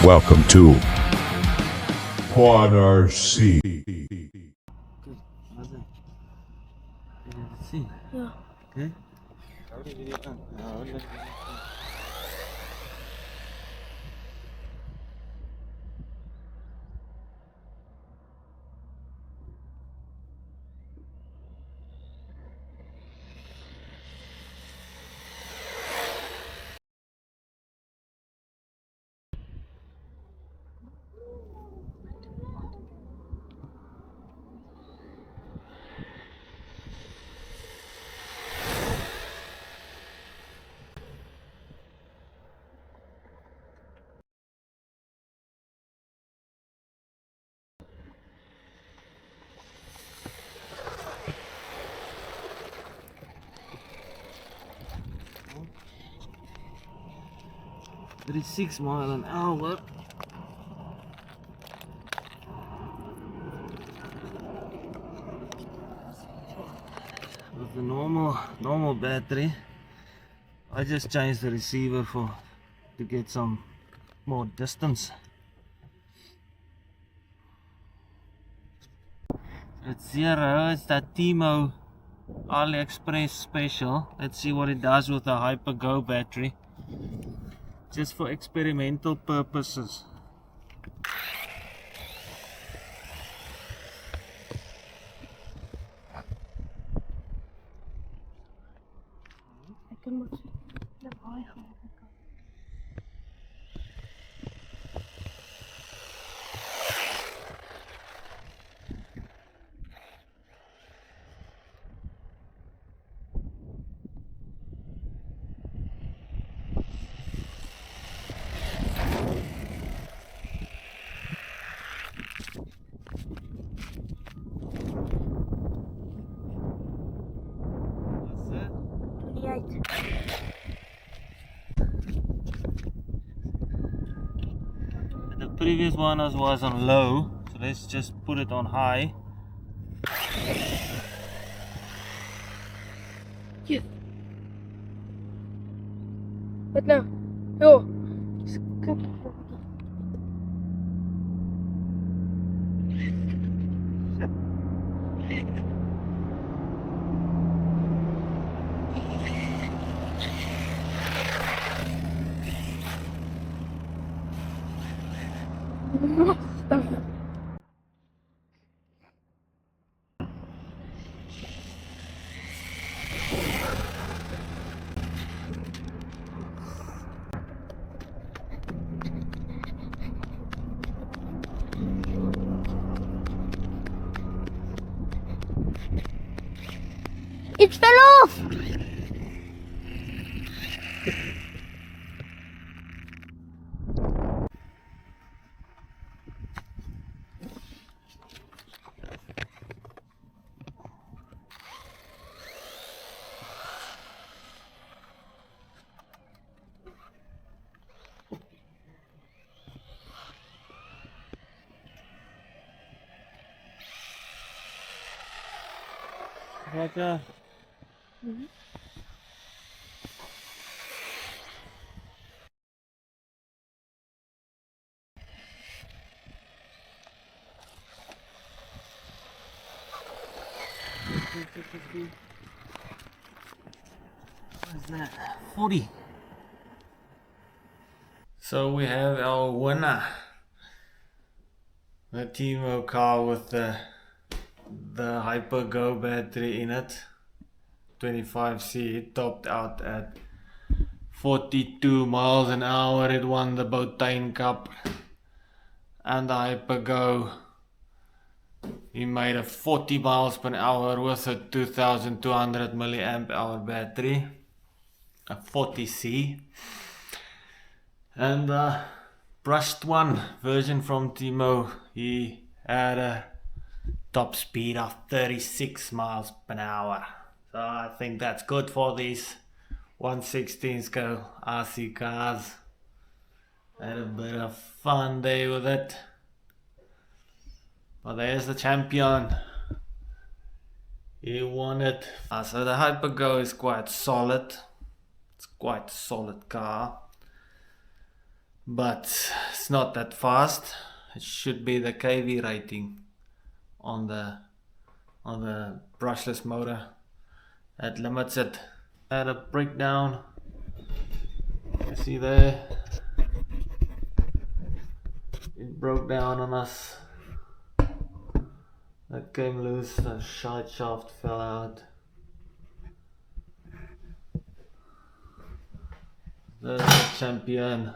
Welcome to Quad RC. Ja. Okay. That is 6 miles an hour. With the normal battery, I just changed the receiver to get some more distance. It's 0. It's that Temu AliExpress special. Let's see what it does with the HyperGo battery. Just for experimental purposes. Lekker moet lawaai gaan. That's it. 28. The previous one was on low, so let's just put it on high. Ja. Wat nou? Jo. Skip. Stuff. It fell off! Roger. What's that? 40. So we have our winner. The Temu car with the HyperGo battery in it. 25C. It topped out at 42 miles an hour. It won the Botane Cup. And the HyperGo, he made a 40 miles per hour with a 2200 milliamp hour battery, a 40C, and brushed one version from Temu. He had a top speed of 36 miles per hour. So I think that's good for these 1/16 scale RC cars. Had a bit of fun there with it. But there's the champion. He won it. So the HyperGo is quite solid. It's quite a solid car. but it's not that fast. It should be the KV rating on the brushless motor that limits it. Had a breakdown. You see there, it broke down on us. That came loose, the side shaft fell out. The champion